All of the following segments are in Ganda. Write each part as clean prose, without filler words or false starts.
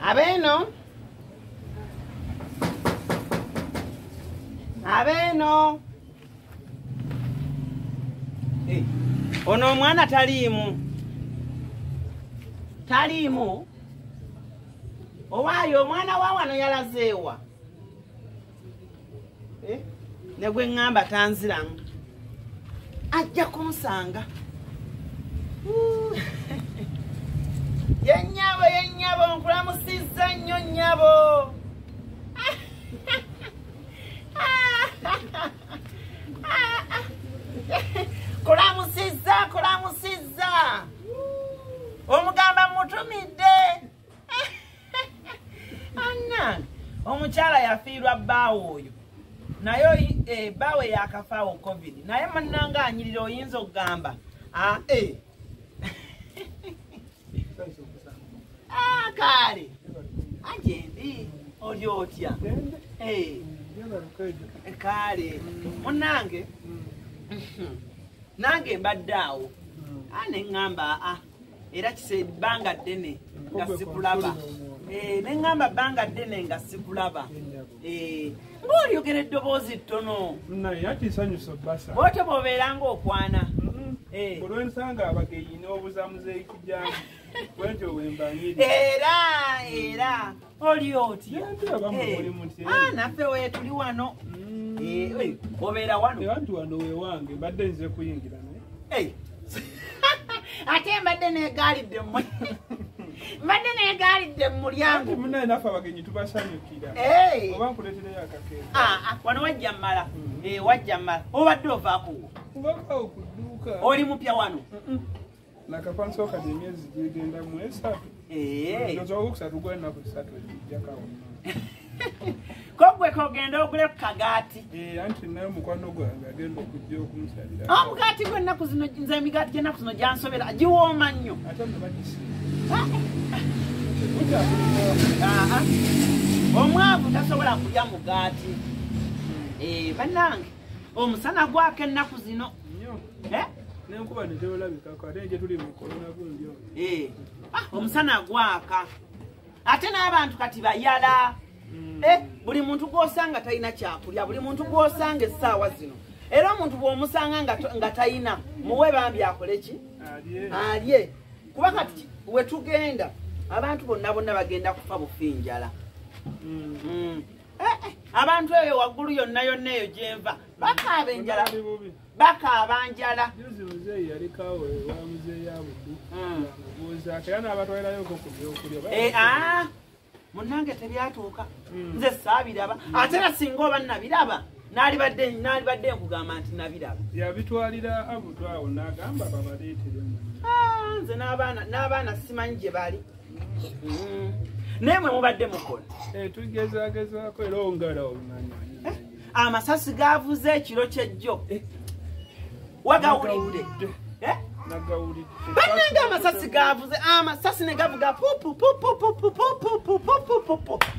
Abeno. Abeno. Ono mwana talimu. Talimu. Owayo mwana wa wano yalazeewa. Negwe ngamba tanziramu. Ajja kumusanga. Yenyabo nkulamusizza nnyo nnyabo. Kulamusizza. Omugamba mutumidde. Anna, omukyala yafiirwa bbaawo oyo. Naye bbaawe yakafaawo COVID. Naye mannanga anyirira oyinza okugamba. Kale. Ajendi oli otya. Kale. Munnange. Nange mbadde awo. Ne ngamba era kise bbanga ddene nga sikulaba. Ne ngamba bbanga ddene nga sikulaba. Ng'olyogera eddoboozi ttono. Naye ati nsanyusa basa. Bw'otyo bw'obeeranga okwana. Olwensanga abagenyi n'obuzamuza ekijjamu. Bwentyo wembanyiri. Era oli otya. Naffe we tuli wano. Obeera wano. Abantu wano weewange mbadde nze kuyingira naye. Ate mbadde neegaalidde mu mulyango. Munaye naffe abagenyi tubasanyukira. Oba nkuleetereyo akakeeka. Wano wajja mmala. Wajja mmala. Obadde ovaako. Ovaawo ku dduuka. Oli mupya wano. Nakapa nsooka emyezi gigenda mu 3. Ndoza owokusatu gw'ennaku 3 ejjakawo. Kogwe kogenda ogule ku kagaati. Anti naye omukwano gwange agenda okujja okumusalira. Omugaati gw'ennaku zino nze emigaati gy'ennaku zino gyansobera giwooma nnyo. Ate nno bagisiima. Omwavu tasobola kulya mugaati. Bannange omusana gwako ennaku zino. N'enkuba ne teolabikako ate gye tuli mu korona gundi ono. Omusana gwaka. Ate n'abantu kati bayala. Buli muntu gw'osanga talina kyakulya, buli muntu gw'osanga essaawa zino. Era omuntu bw'omusanga nga talina muwe bambi akole ki? Alye. Kuba kati we tugenda abantu bonna bagenda kufa bufinjala. Abantu eyo waggulu yonna eyo gyenva bakaaba enjala. Bakaaba njala. Muzeeyi yalikaawo ewa muzeeyi abuddu. Buuzaako era n'abatwalirayo okulya. Munnange tebyatuuka. Nze saabiraba. Ate era singa oba nabiraba naalibadde nkugamba nti nabiraba. Yabitwalira abuddu awo n'agamba babaleeteremu. Nze n'abaana simanyi gye bali. Naye mwe mubadde mukola. Tugezaagezaako era ongala olunaanyuma. Amasasi gaavuze ekiro ky'ejjo. Wagawulidde. Nagawulidde. Bannange amasasi gaavuze. Amasasi ne gavuga pupu.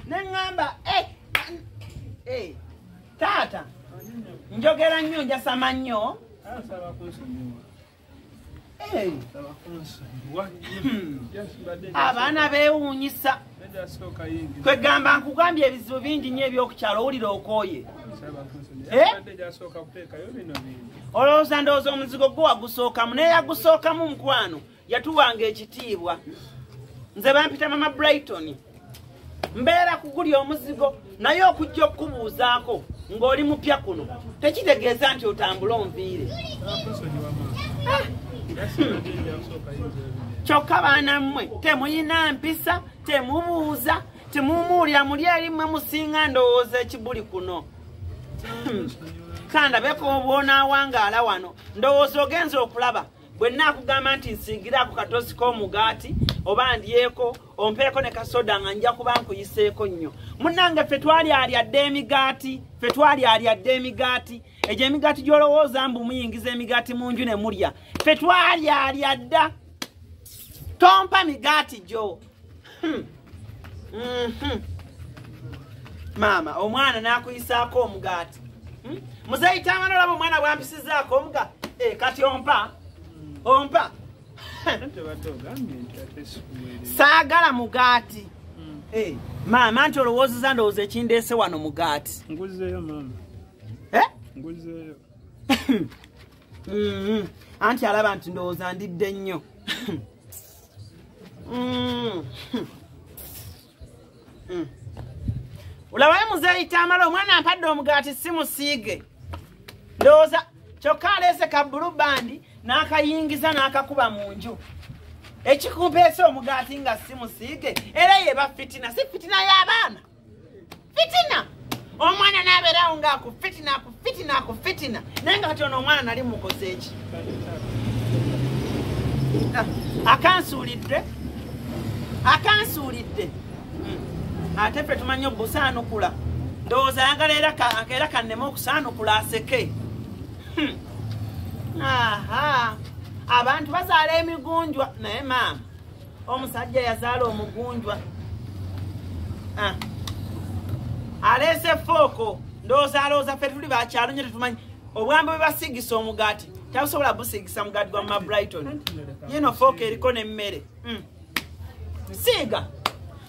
Ne ngamba taata njogera nnyo njasama nnyo. Nsaba kunsonyiwa. Nsaba kunsonyiwa. Abaana beewuunyisa. Kwegamba nkugambye ebizibu bingi nnyo ebyokukyalo owulira okooye. Olowooza ndowooza omuzigo gwo wagusookamu naye yagusookamu mukwano yatuwanga ekitiibwa. Nze bampita mama Brighton. Mbeera kugulya omuzigo naye okujja okukubuuzaako ng'oli mupya kuno tekitegeeza nti otambula onviire. Kyokka baana mmwe temuyina mpisa, temubuuza, temumuwulira muli erimwe musinga ndowooza ekibuli kuno. Kandabeko bw'onaawangaala wano ndowooza ogenza okulaba bwe nnaakugamba nti nsiigiraako katosi k'omugaati oba ndyeko ompeeko ne kasoda nga nja kuba nkuyiseeko nnyo. Munnange ffe twalyalyadde emigaati egyo emigaati gy'olowooza mbu muyingiza emigaati mu nju ne mulya. Ffe twalyalyadda tompa migaati gyo. Maama omwana n'akuyisaako omugaati. Muzeeyi Tangana olaba omwana bwampisizaako omuga. Kati ompa. Saagala mugaati. Maama nti olowooza ndowooza ekindeese wano mugaati. Nguzeeyo maama. Nguzeeyo. Anti alaba nti ndowooza ndidde nnyo. Olabayo muzeeyi Tamala omwana ampadde omugaati si musiige. Ndowooza kyokka aleese ka blue band n'akayingiza n'akakuba mu nju. Ekikumpeesa omugaati nga si musiige era yeba fitina, si fitina y'abaana. Fitina! Omwana n'abeerawo nga akufitina. Naye nga kati ono omwana nali mukoze eki? Akansuulidde. Ate ffe tumanyi obusaanukula. Ndowooza ayagala era kanneme okusaanukula aseke. Abantu bazaala emigunjwa naye maama omusajja yazaala omugunjwa. Aleese fooko ndowooza alowooza ffe tuli bakyalo nnyo tetumanyi obwambe bwe basigisa omugaati tabusobola busigisa mugaati gwa mama Brighton. Yino fooko eriko n'emmere.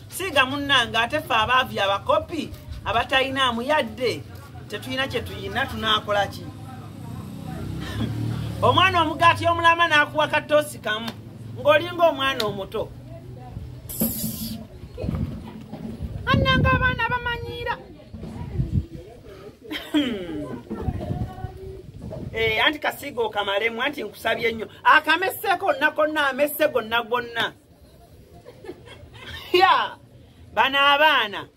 Siiga munnanga ate ffe abaavya abakopi abatalinamu yadde tetulina kye tuyina tunaakola ki? Omwana omugaati omulama n'akuwa katoosi kamu ng'olinga omwana omuto. Annanga abaana bamanyiira. Anti kasiga okamalemu anti nkusabye nnyo. Akameseko nnakonna amesse gonna. Bano abaana.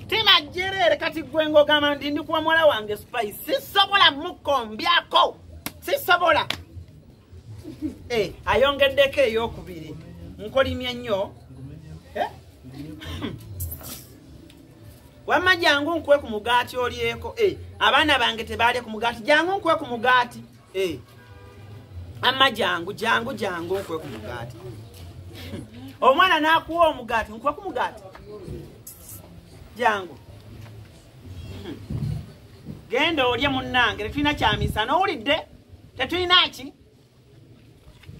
Timajjerere kati gwe ng'ogamba nti ndi kuwa muwala wange Spice. Sisobola mukombyako. Sisobola. Ayongeddeko ey'okubiri. Nkolimye nnyo. Wamma jangu nkwe ku mugaati olyeko. Abaana bange tebaali ku mugaati. Jangu nkwe ku mugaati. Amma jangu nkwe ku mugaati. Omwana n'akuwa omugaati nkwe ku mugaati. Jangu. Genda olye munnange tetulina kyamisana owulidde? Tetulina ki?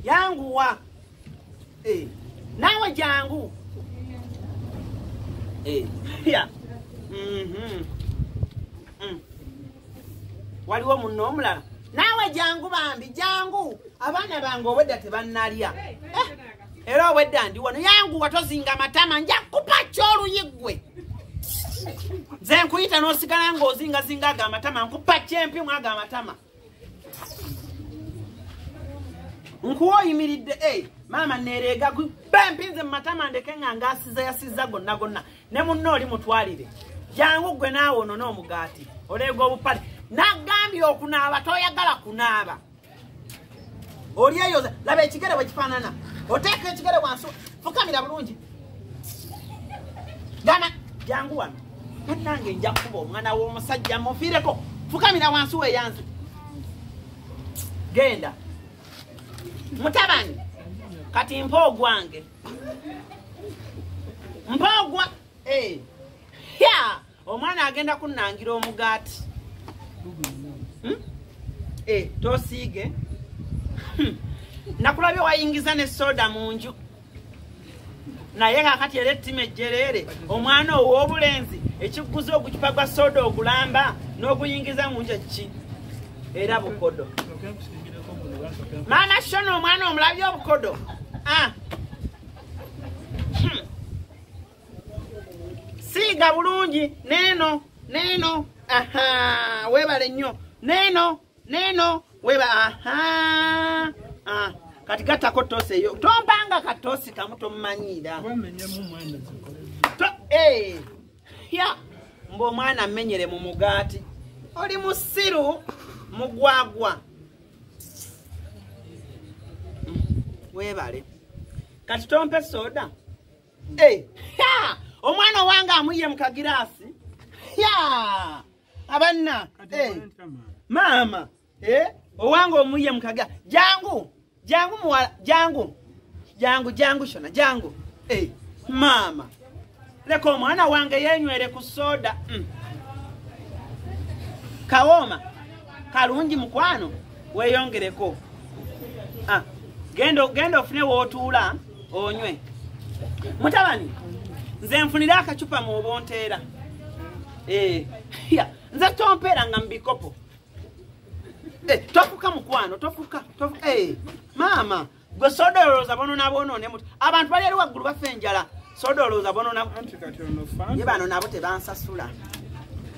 Yanguwa. Naawe jangu. Waliwo munno omulala. Naawe jangu bambi jangu. Abaana bange obwedda tebannalya. Era obwedda ndi wano yangu watozinga matama nja kupa ky'oluyigwe. Nze nkuyita n'osigala ng'ozingazinga aga amatama nkupa kyempi mwaga amatama. Nkuwa oyimiridde maama nereega bempinze mu matama ndeke nga ngasiza yasiza gonna. Ne munno oli mutwalire. Jangu gwe naawe ono n'omugaati. Oleega obupale. Nagambye okunaaba toyagala kunaaba. Oli eyoza laba ekigere bwe kifaanana. Oteeka ekigere wansi fukamira bulungi. Gana jangu wano. Nange nja kuba omwana w'omusajja mufiireko. Fukamira wansi weeyanze. Genda. Mutabani. Kati mpoogwange. Mpoogwa. Omwana agenda kunnangira omugaati. Tosiige. Nakulabye wayingiza ne soda mu nju. Naye kakati era ettima ejjereere omwana ow'obulenzi ekiguzi ogucupa gwa soda ogulamba n'oguyingiza mu nju ekiki era bukodo. Maama Shona omwana omulabye obukodo. Siiga bulungi neeno. Weebale nnyo neeno weba. Kati gattako tosi eyo. Tompanga katoosi kamu tomumanyiira. Mb'omwana amenyere mu mugaati. Oli musiru mugwagwa. Weebale. Kati tompe soda. Omwana owange amuyye mu kagiraasi. Abanna. Maama. Owange omuyye mu kagiraasi. Jangu muwala. Jangu Shona. Jangu. Maama. Leka omwana wange yenywere ku soda. Kawooma. Kalungi mukwano. Weeyongereko. Genda ofune w'otuula onywe. Mutabani nze nfunira akacupa mu obonteera nze tompeera nga mbikopo tofuka mukwano tofuka maama gwe soda olowooza bononabonoone muti abantu bali ali waggulu bafa enjala soda olowooza bononaye bano nabo tebansasula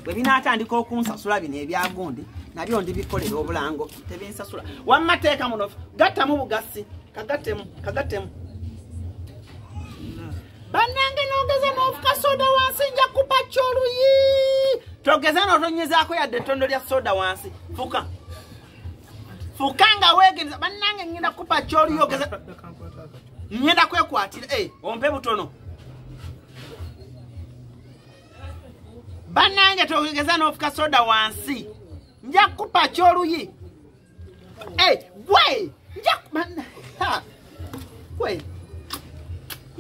bwe binaatandika okunsasula bino ebyagundi nabyo ndibikolera obulango tebinsasula wamma teeka muno gattamu bugasi kagattemu bannange n'ogeza n'ofuka soda wansi nja kupa kyoluyi togeza n'otonyezaako yadde ettondo lya soda wansi fuka nga weegereza bannange ngenda kupa kyoluyi ogeza ngenda kwekwatira ompe butono bannange togeza n'ofuka soda wansi nja kupa kyoluyi gwe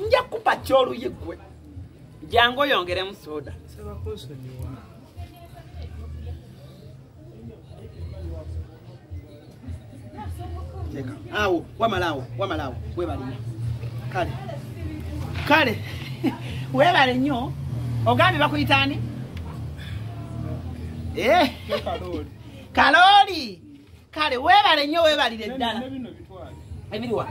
nja kupa kyoluyi gwe jangu oyongeremu soda awo wamalaawo webalina kale webale nnyo ogambye bakuyitaani kalooli kale webale nnyo webalire eddala ebiriwa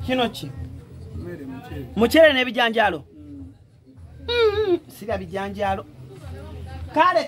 kino ki mucere n'ebijanjaalo sirya bijanjaalo kale